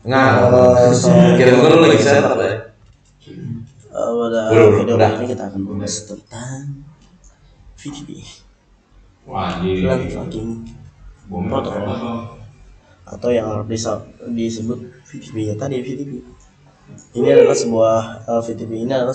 Nggak, kira lu lagi setup ya? Pada video ini kita akan membahas tentang VTP, VLAN tracking protocol, atau yang disebut VTP ya tadi. VTP ini adalah sebuah VTP ini adalah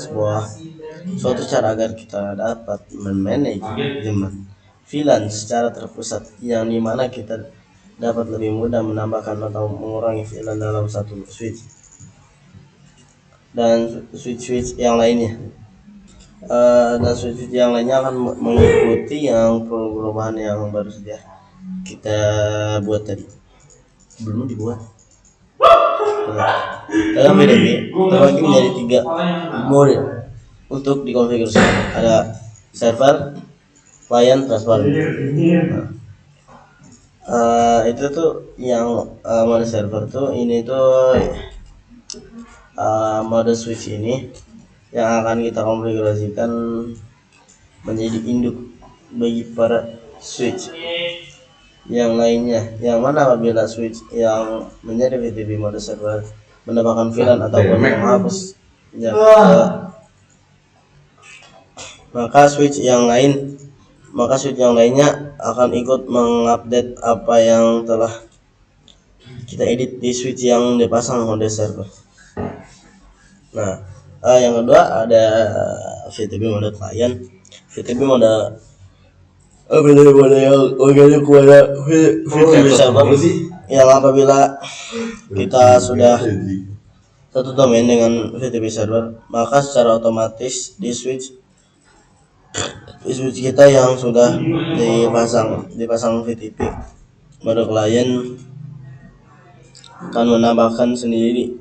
suatu cara agar kita dapat memanajemen VLAN secara terpusat, yang dimana kita dapat lebih mudah menambahkan atau mengurangi VLAN dalam satu switch dan switch yang lainnya. Dan switch yang lainnya akan mengikuti yang perubahan yang baru saja kita buat tadi, belum dibuat. Dalam VDP terbagi menjadi 3 mode untuk dikonfigurasi. Ada server, client, transparan. Itu tuh yang mode server tuh ini tuh mode switch ini yang akan kita konfigurasikan menjadi induk bagi para switch yang lainnya, yang mana apabila switch yang menjadi VTP mode server menambahkan VLAN ataupun menghapus maka switch yang lainnya akan ikut mengupdate apa yang telah kita edit di switch yang dipasang mode server. Nah, yang kedua ada VTP mode client. VTP mode yang organik kepada VTP server, yang apabila kita sudah satu domain dengan VTP server, maka secara otomatis di switch kita yang sudah dipasang VTP mode client akan menambahkan sendiri,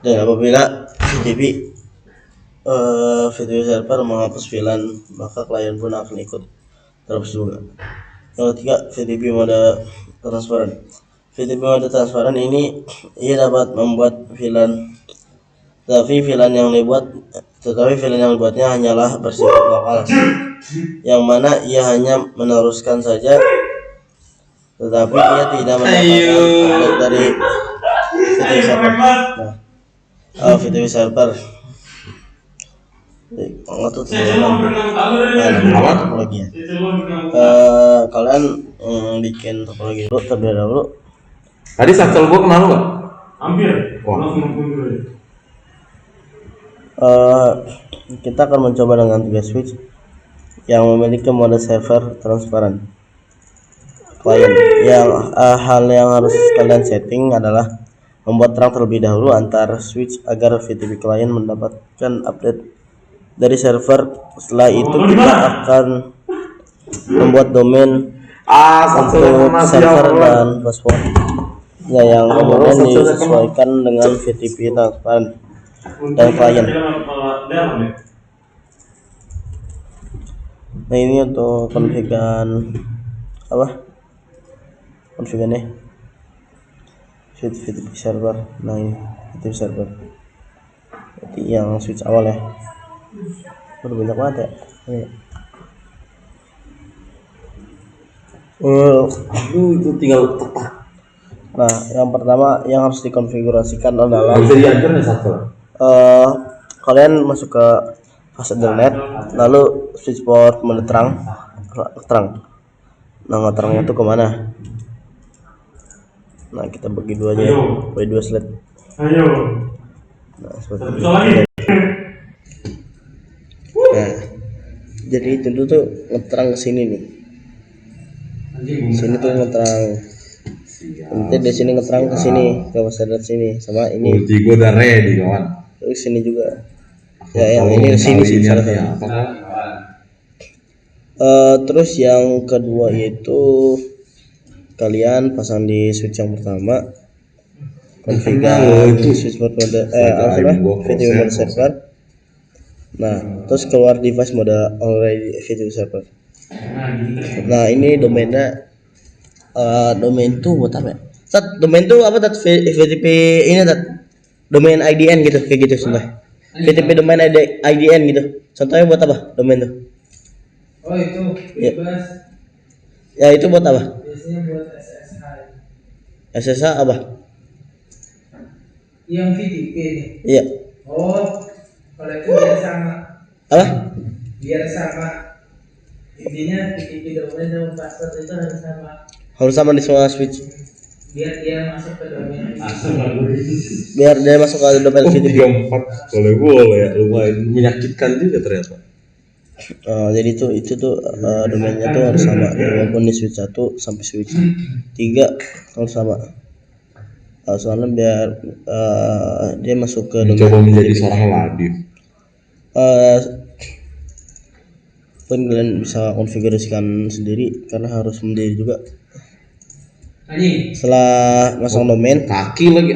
dan apabila VTP server menghapus VLAN, maka klien pun akan ikut terhapus juga. Yang ketiga, VTP mode transparan. VTP mode transparan ini ia dapat membuat VLAN, tetapi VLAN yang dibuatnya hanyalah bersifat lokal, yang mana ia hanya meneruskan saja, tetapi ia tidak mendapatkan update dari VTP server. VTP server topologi ya. Kalian bikin topologi dulu terlebih dahulu. Tadi saksel gua kenal nggak? Hampir. Kita akan mencoba dengan 3 switch yang memiliki mode server transparan client. Yang hal yang harus kalian setting adalah membuat terang terlebih dahulu antar switch agar VTP client mendapatkan update dari server. Setelah itu kita akan membuat domain untuk server dan password ya, yang kemudian disesuaikan dengan VTP transparan dan client. Nah, ini untuk konfigan VTP server. Nah, ini VTP server, jadi yang switch awal ya. Udah banyak banget ya. Itu tinggal tepat. Nah, yang pertama yang harus dikonfigurasikan adalah kalian masuk ke fase Ethernet, lalu switch port mode terang. Nah, terangnya tuh kemana? Nah, kita bagi 2 aja ya, bagi 2 slide. Nah, seperti ini. Nah, jadi itu tuh ngeterang ke sini nih. Sini tuh ngeterang. Nanti di sini ngeterang ke sini, ke fase sini, sama ini. Tigo udah ready kawan. Terus sini juga. Ya, yang ini ke sini sih salah satu. Terus yang kedua yaitu kalian pasang di switch yang pertama, konfigurasi switch mode VTP mode server. Nah, terus keluar device mode already VTP server. Nah, ini domainnya domain tuh buat apa ya? Domain tuh apa? VTP ini domain IDN gitu, kayak gitu contoh. VTP domain IDN gitu. Contohnya buat apa domain tuh? Oh, itu bebas. Ya, itu buat apa? Biasanya buat SSH. SSH apa? Yang VTP nih. Iya. Oh, kalau itu biar sama. Apa? Biar sama. Intinya VTP domain sama password itu harus sama. Harus sama di semua switch. Biar dia masuk ke domain. Biar dia masuk ke domain Oh, VTP. 34 boleh ya, lumayan menyakitkan juga ternyata. Jadi itu tuh domainnya tuh harus sama walaupun di switch 1 sampai switch 3 harus sama. Soalnya biar dia masuk ke domain Coba menjadi VTP. seorang ladif. Pun kalian bisa konfigurasikan sendiri karena harus sendiri juga. Setelah masang domain, Kaki lagi.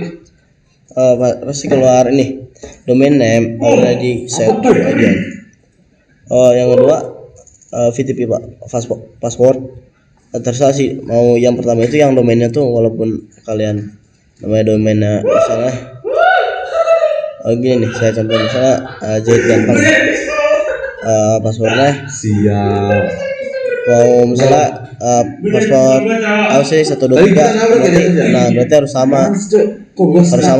pasti keluar ini domain name already set to IDN. Yang kedua VTP pak, password. Terserah sih mau yang pertama itu yang domainnya tuh walaupun kalian namanya domainnya misalnya gini nih, saya contoh misalnya Jahit Ganteng, passwordnya Siap. mau misalnya password AOC 123 nah berarti harus sama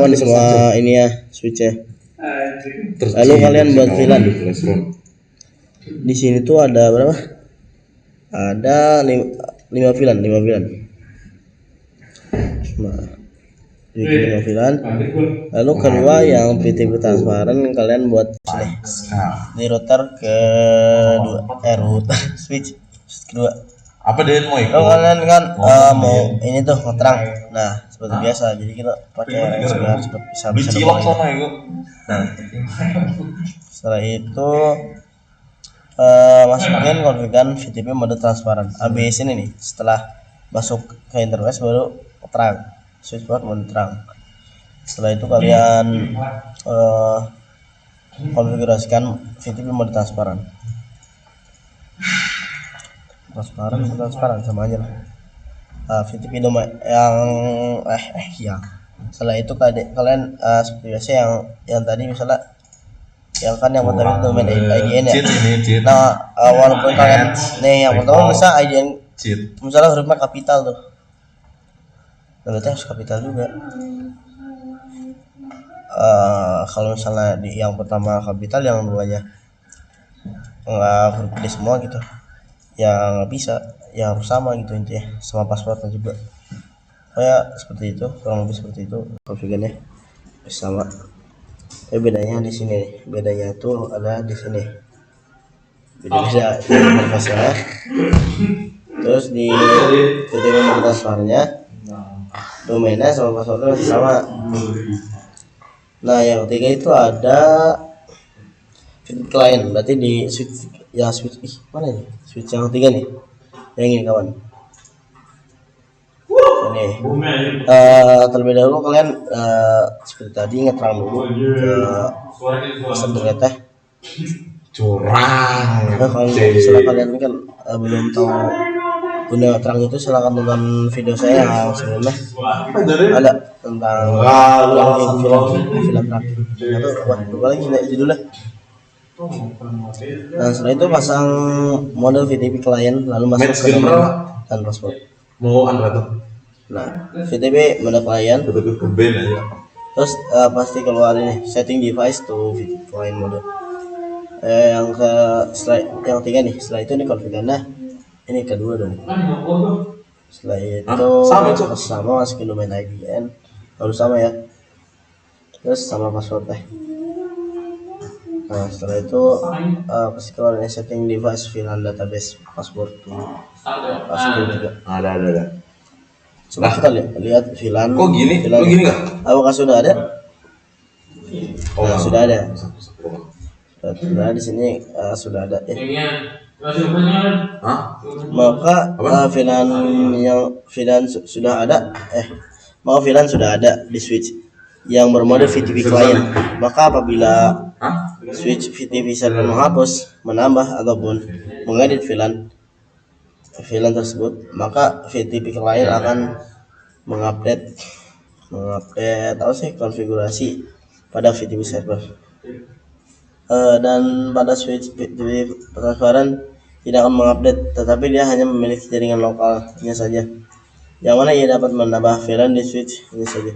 di semua ini ya switchnya. Lalu kalian buat VLAN. Di sini tuh ada berapa? Ada 5 VLAN. Nah, bikin 5 VLAN. Lalu kedua yang VTP transparan kalian buat sini. Di router router switch kedua. Apa dia mau ikut? Kalau kalian kan mau ini tuh ngeterang. Nah, seperti biasa. Jadi kita pakai range biar cepat bisa Cilok sama itu. Nah, setelah itu masukin konfigurasikan VTP mode transparan. Habis ini nih, setelah masuk ke interface baru terang, switchboard mode terang. Setelah itu kalian konfigurasikan VTP mode transparan. Transparan sama aja lah. VTP domain yang ya. Setelah itu kalian seperti biasa yang tadi misalnya yang kan yang pertama itu domain IDN ya. Nah, walaupun kalian nih yang pertama bisa IDN misalnya hurufnya kapital tuh. Nah, berarti harus kapital juga. Kalau misalnya di yang pertama kapital, yang duanya nggak huruf gede semua gitu, ya nggak bisa, ya harus sama gitu intinya, sama passwordnya juga. Kayak seperti itu, kurang lebih seperti itu konfigurasinya sama. Bedanya di sini, bedanya tuh ada di sini. Beda interface-nya. Terus di VTP transparannya, domainnya sama passwordnya masih sama. Nah, yang ketiga itu ada VTP client, berarti di switch mana nih? Switch yang ketiga nih. Yang ini kawan. Ini terlebih dahulu kalian seperti tadi ngeterang dulu ke subnet teh curang. Nah, kalau misalnya kalian kan belum tahu guna terang itu, silahkan tonton video saya yang sebelumnya ada tentang film terang atau apa lagi judulnya. Nah, setelah itu pasang mode VTP client lalu masuk ke domain dan password. Mau Android. Nah, VTP mode client. VTP ke band aja. Terus pasti keluar ini setting device to VTP client mode. Yang yang ketiga nih, setelah itu nih konfigurasinya ini kedua dong. Setelah itu sama masukin domain IDN harus sama ya. Terus sama password teh. Nah, setelah itu pasti keluar ini setting device VLAN database password to password juga. Ada. Coba kita lihat VLAN. Kok gini? VLAN. Kok gini nggak? Apakah sudah ada? Oh, sudah ada. Sudah di sini sudah ada. Maka VLAN sudah ada. VLAN sudah ada di switch yang bermode VTP client. Maka apabila switch VTP server menghapus, menambah ataupun mengedit VLAN tersebut, maka VTP client akan mengupdate konfigurasi pada VTP server. Dan pada switch VTP transparan tidak akan mengupdate, tetapi dia hanya memiliki jaringan lokalnya saja, yang mana ia dapat menambah VLAN di switch ini saja.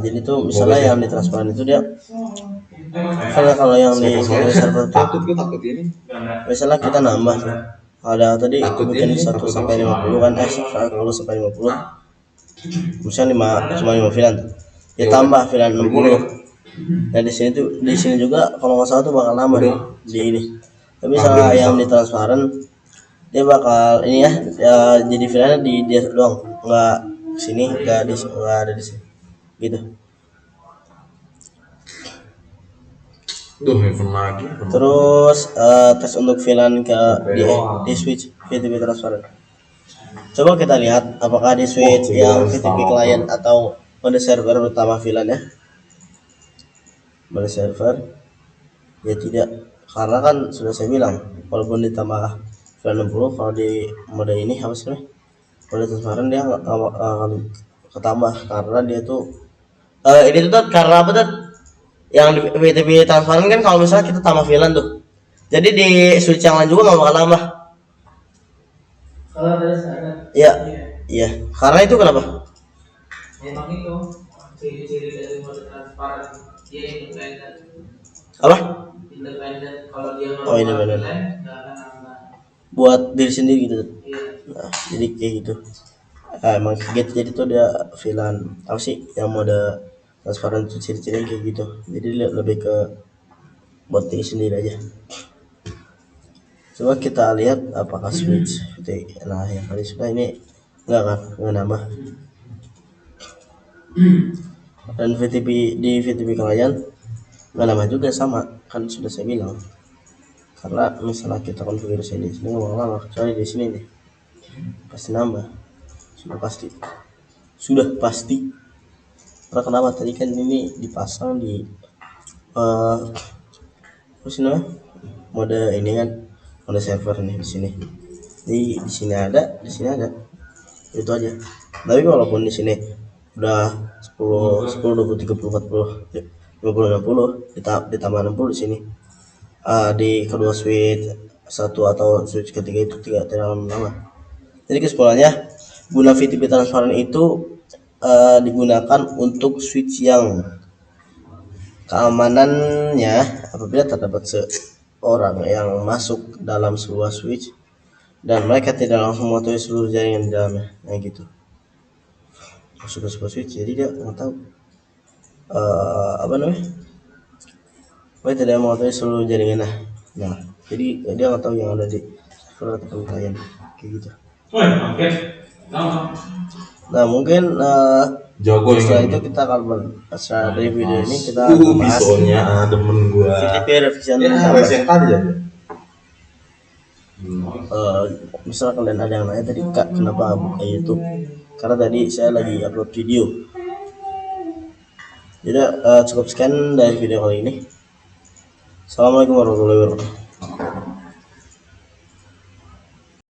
Jadi tuh misalnya yang di transparan itu dia karena kalau yang di server tuh Takut ini. misalnya kita nambah tuh ada tadi Takut bikin ini, 1 takut sampai apa? 50 kan 10 sampai 50 misalnya 5 cuma 5 VLAN tuh ya tambah VLAN 60. Nah di sini juga kalau nggak salah tuh bakal nambah nih di ini. Tapi misalnya yang di transparan dia bakal ini ya jadi VLAN di dia doang, nggak sini, nggak ada di sini gitu. Duh, handphone lagi. Terus tes untuk VLAN di switch VTP transparan. Coba kita lihat apakah di switch yang VTP client atau mode server utama VLAN ya. Mode server ya tidak, karena kan sudah saya bilang walaupun ditambah VLAN 60 kalau di mode ini apa sih mode transparan dia nggak akan ketambah karena dia tuh ini tuh karena apa tuh yang di VTP transparan kan kalau misalnya kita tambah VLAN tuh jadi di switch yang lain juga nggak bakal nambah. Kalau ada Iya, iya. Karena itu kenapa? memang itu ciri-ciri dari mode transparan, dia independen. Apa? Independen, kalau dia Oh, independen. nggak akan nambah. Buat diri sendiri gitu. Iya. Nah, jadi kayak gitu. Emang gitu, jadi tuh dia VLAN apa sih yang mode transparan tuh ciri-cirinya kayak gitu. Jadi lebih ke buat diri sendiri aja. Coba kita lihat apakah switch nah yang kali sudah ini nggak nambah. Dan di VTP client nggak nambah juga sama kan sudah saya bilang. Karena misalnya kita konfigurasi di sini nggak lama kecuali di sini nih pasti nambah, sudah pasti. Karena kenapa tadi kan ini dipasang di apa sih namanya mode ini kan mode server nih di sini. Di sini ada, di sini ada, itu aja. Tapi walaupun di sini udah 10, 20, 30, 40, 50, 60 ditambah 60 di sini. Di kedua switch satu atau switch ketiga itu tidak lama. Jadi kesimpulannya guna VTP transparan itu digunakan untuk switch yang keamanannya apabila terdapat seorang yang masuk dalam sebuah switch dan mereka tidak langsung mengetahui seluruh jaringan di dalamnya, nah gitu. Masuk ke sebuah switch jadi dia nggak tahu apa namanya, mereka tidak mengetahui seluruh jaringan. Nah jadi dia nggak tahu yang ada di server atau klien kayak gitu. Nah mungkin Jago setelah ini. itu kita akan setelah dari video ini kita bahas Pisaunya demen gua. VTP revision Ya, yang tadi ya. misalnya kalian ada yang nanya tadi kak kenapa buka YouTube, karena tadi saya lagi upload video. Jadi cukup sekian dari video kali ini. Assalamualaikum warahmatullahi wabarakatuh.